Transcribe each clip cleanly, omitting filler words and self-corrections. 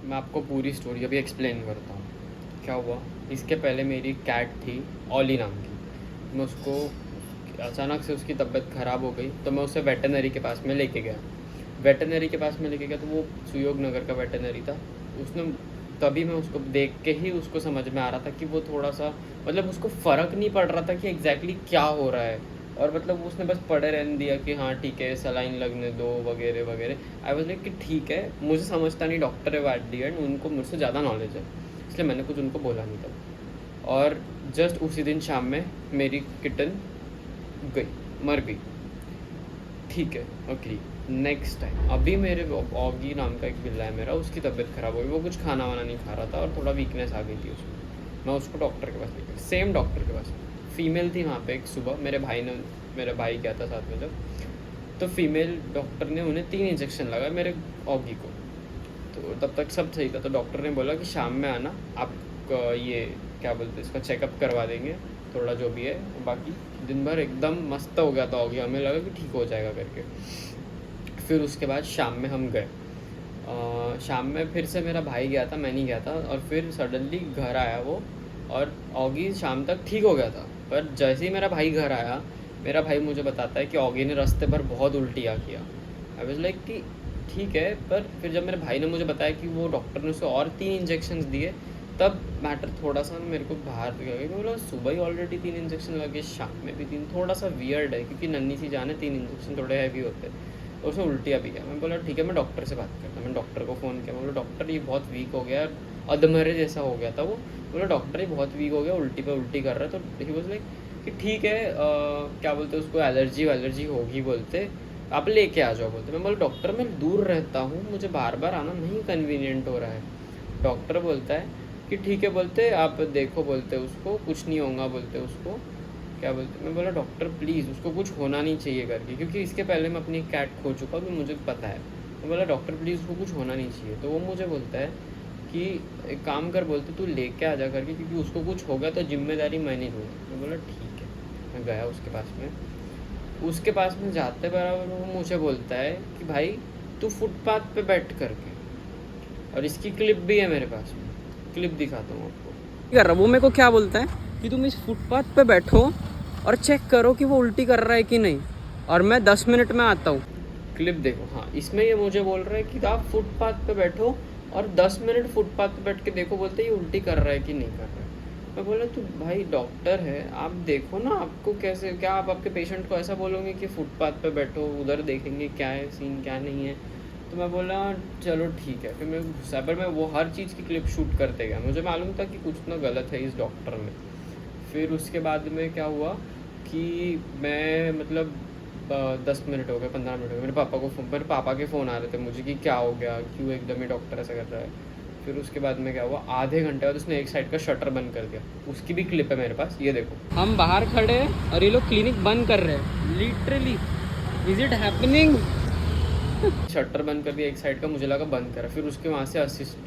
मैं आपको पूरी स्टोरी अभी एक्सप्लेन करता हूँ। क्या हुआ, इसके पहले मेरी कैट थी ऑली नाम की। मैं उसको अचानक से उसकी तबीयत ख़राब हो गई तो मैं उसे वेटनरी के पास में लेके गया। वेटनरी के पास में लेके गया तो वो सुयोग नगर का वेटनरी था। उसने तभी मैं उसको देख के ही उसको समझ में आ रहा था कि वो थोड़ा सा मतलब उसको फ़र्क नहीं पड़ रहा था कि एग्जैक्टली क्या हो रहा है। और मतलब उसने बस पड़े रहने दिया कि हाँ ठीक है सलाइन लगने दो वगैरह वगैरह। आई वाज लाइक कि ठीक है, मुझे समझता नहीं, डॉक्टर है वो एट दी एंड, उनको मुझसे ज़्यादा नॉलेज है, इसलिए मैंने कुछ उनको बोला नहीं था। और जस्ट उसी दिन शाम में मेरी किटन गई, मर गई। ठीक है, ओके। नेक्स्ट टाइम अभी मेरे ऑगी नाम का एक बिल्ला है मेरा, उसकी तबीयत ख़राब हो गई। वो कुछ खाना वाना नहीं खा रहा था और थोड़ा वीकनेस आ गई थी उसमें। मैं उसको डॉक्टर के पास ले गया, सेम डॉक्टर के पास। फीमेल थी वहाँ पे एक। सुबह मेरे भाई गया था साथ में जब, तो फीमेल डॉक्टर ने उन्हें 3 इंजेक्शन लगाए मेरे ऑगी को। तो तब तक सब सही था। तो डॉक्टर ने बोला कि शाम में आना, आप ये क्या बोलते हैं इसका चेकअप करवा देंगे थोड़ा जो भी है। बाकी दिन भर एकदम मस्त हो गया था हो गया, हमें लगा कि ठीक हो जाएगा करके। फिर उसके बाद शाम में हम गए। शाम में फिर से मेरा भाई गया था, मैं नहीं गया था। और फिर सडनली घर आया वो, और ऑगी शाम तक ठीक हो गया था। पर जैसे ही मेरा भाई घर आया, मेरा भाई मुझे बताता है कि ऑगी ने रास्ते पर बहुत उल्टियाँ किया। आई वाज लाइक कि ठीक है। पर फिर जब मेरे भाई ने मुझे बताया कि वो डॉक्टर ने उसे और 3 इंजेक्शंस दिए, तब मैटर थोड़ा सा मेरे को बाहर गया कि बोला सुबह ही ऑलरेडी 3 इंजेक्शन लगे, शाम में भी 3, थोड़ा सा वियर्ड है क्योंकि नन्ही सी जान है, 3 इंजेक्शन थोड़े हैवी होते हैं। और उसमें उल्टियाँ भी गया। मैं बोला ठीक है, मैं डॉक्टर से बात करता। मैंने डॉक्टर को फ़ोन किया, बोला डॉक्टर ये बहुत वीक हो गया, अधमरे जैसा हो गया था वो। बोला डॉक्टर ये बहुत वीक हो गया, उल्टी पे उल्टी कर रहा है। तो ही वॉज लाइक कि ठीक है, क्या बोलते हैं उसको, एलर्जी वैलर्जी होगी बोलते, आप लेके आ जाओ बोलते। मैं बोला डॉक्टर मैं दूर रहता हूँ, मुझे बार बार आना नहीं कन्वीनियंट हो रहा है। डॉक्टर बोलता है कि ठीक है बोलते, आप देखो बोलते उसको कुछ नहीं होगा बोलते उसको, क्या बोलते। मैं बोला डॉक्टर प्लीज़ उसको कुछ होना नहीं चाहिए करके, क्योंकि इसके पहले मैं अपनी कैट खो चुका हूँ, मुझे पता है। मैं बोला डॉक्टर प्लीज़ उसको कुछ होना नहीं चाहिए। तो वो मुझे बोलता है कि एक काम कर बोलते, तू लेके आ जा करके, क्योंकि उसको कुछ होगा तो जिम्मेदारी मैं नहीं लूँगा। मैं बोला ठीक है। मैं गया उसके पास में जाते बराबर वो मुझे बोलता है कि भाई तू फुटपाथ पे बैठ करके, और इसकी क्लिप भी है मेरे पास में, क्लिप दिखाता हूँ आपको। कर रहा वो मेरे को क्या बोलता है कि तुम इस फुटपाथ पे बैठो और चेक करो कि वो उल्टी कर रहा है कि नहीं, और मैं 10 मिनट में आता हूँ। क्लिप देखो। हाँ, इसमें ये मुझे बोल रहा है कि आप फुटपाथ पे बैठो और 10 मिनट फुटपाथ पे बैठ के देखो बोलते ये उल्टी कर रहा है कि नहीं कर रहा है। मैं बोला तो भाई डॉक्टर है, आप देखो ना, आपको कैसे, क्या आप आपके पेशेंट को ऐसा बोलोगे कि फुटपाथ पे बैठो, उधर देखेंगे क्या है सीन क्या नहीं है। तो मैं बोला चलो ठीक है। फिर मैं गुस्सा, पर मैं वो हर चीज़ की क्लिप शूट करते गया, मुझे मालूम था कि कुछ ना गलत है इस डॉक्टर में। फिर उसके बाद में क्या हुआ कि मैं मतलब 10 मिनट हो गए, 15 मिनट हो गए, मेरे पापा के फ़ोन आ रहे थे मुझे कि क्या हो गया, क्यों एकदम ही डॉक्टर ऐसा कर रहा है। फिर उसके बाद में क्या हुआ, आधे घंटे बाद उसने एक साइड का शटर बंद कर दिया। उसकी भी क्लिप है मेरे पास, ये देखो। हम बाहर खड़े हैं और ये लोग क्लिनिक बंद कर रहे हैं, literally. Is it happening? Shutter बंद कर दिया एक साइड का, मुझे लगा बंद करा। फिर उसके वहाँ से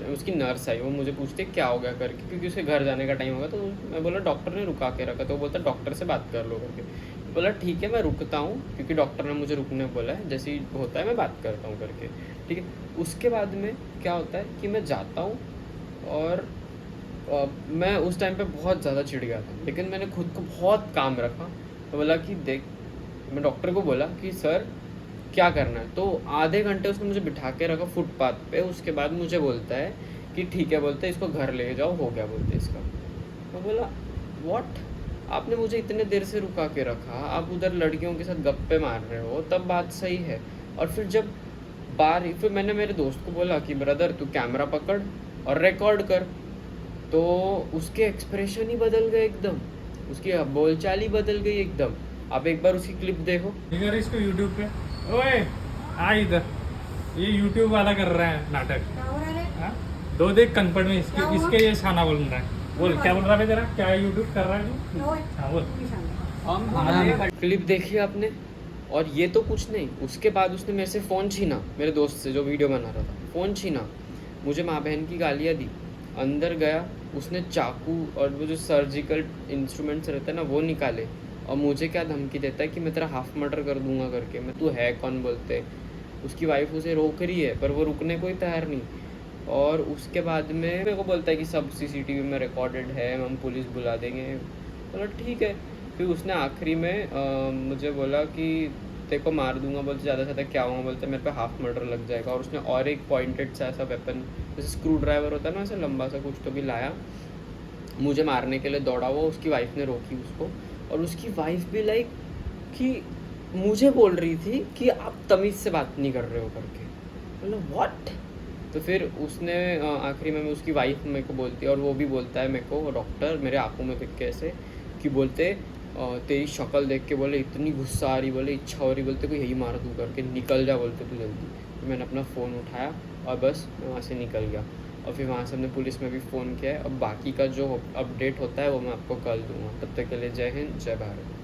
उसकी नर्स आई, वो मुझे पूछते क्या हो गया करके, क्योंकि उसके घर जाने का टाइम होगा। तो मैं बोला डॉक्टर ने रुका के रखा। तो वो बोलता डॉक्टर से बात कर लो करके। बोला ठीक है मैं रुकता हूँ, क्योंकि डॉक्टर ने मुझे रुकने बोला है, जैसे ही होता है मैं बात करता हूँ करके। ठीक है। उसके बाद में क्या होता है कि मैं जाता हूँ, और मैं उस टाइम पे बहुत ज़्यादा चिढ़ गया था, लेकिन मैंने खुद को बहुत काम रखा। तो बोला कि देख, मैं डॉक्टर को बोला कि सर क्या करना है। तो आधे घंटे उसने मुझे बिठा के रखा फुटपाथ पे। उसके बाद मुझे बोलता है कि ठीक है बोलते इसको घर ले जाओ, हो गया बोलते इसका। मैं बोला व्हाट, आपने मुझे इतने देर से रुका के रखा, आप उधर लड़कियों के साथ गप्पे मार रहे हो, तब बात सही है। और फिर जब फिर मैंने मेरे दोस्त को बोला कि ब्रदर तू कैमरा पकड़ और रिकॉर्ड कर। तो उसके एक्सप्रेशन ही बदल गए एकदम, उसकी बोलचाल ही बदल गई एकदम। आप एक बार उसकी क्लिप देखो। दिखा रही इसको यूट्यूब पे। ओए आ इधर, ये यूट्यूब वाला कर रहा है नाटक। हाँ? दो देख कंपड़ में इसके इसके ये शाना बोल रहा है। बोल क्या बोल रहा है तेरा, क्या यूट्यूब कर रहा है तू? हाँ बोल। क्लिप देखी आपने? और ये तो कुछ नहीं, उसके बाद उसने मेरे से फ़ोन छीना, मेरे दोस्त से जो वीडियो बना रहा था, फ़ोन छीना, मुझे माँ बहन की गालियाँ दी। अंदर गया, उसने चाकू और वो जो सर्जिकल इंस्ट्रूमेंट्स रहते हैं ना वो निकाले, और मुझे क्या धमकी देता है कि मैं तेरा हाफ मर्डर कर दूंगा करके। मैं तू है कौन बोलते। उसकी वाइफ उसे रोक रही है पर वो रुकने को ही तैयार नहीं। और उसके बाद में मेरे को बोलता है कि सब सीसीटीवी में रिकॉर्डेड है, हम पुलिस बुला देंगे। बोला ठीक है। फिर उसने आखिरी में मुझे बोला कि तेरे को मार दूंगा, बोलते ज़्यादा से ज़्यादा क्या होगा, बोलते मेरे पे हाफ मर्डर लग जाएगा। और उसने और एक पॉइंटेड सा ऐसा वेपन, जैसे स्क्रू ड्राइवर होता है ना, ऐसा लंबा सा कुछ तो भी लाया, मुझे मारने के लिए दौड़ा हुआ। उसकी वाइफ ने रोकी उसको, और उसकी वाइफ भी लाइक कि मुझे बोल रही थी कि आप तमीज़ से बात नहीं कर रहे हो करके। मतलब व्हाट। तो फिर उसने आखिरी में उसकी वाइफ मेरे को बोलती है, और वो भी बोलता है मेरे को, डॉक्टर मेरे आंखों में देख के ऐसे कि बोलते तेरी शक्ल देख के बोले इतनी गुस्सा आ रही, बोले इच्छा हो रही, बोलते को यही मार दूँ करके, निकल जा बोलते तू जल्दी। तो मैंने अपना फ़ोन उठाया और बस मैं वहाँ से निकल गया। और फिर वहाँ से हमने पुलिस में भी फ़ोन किया है। अब बाकी का जो अपडेट होता है वो मैं आपको कल दूँगा। तब तक के लिए जय हिंद, जय भारत।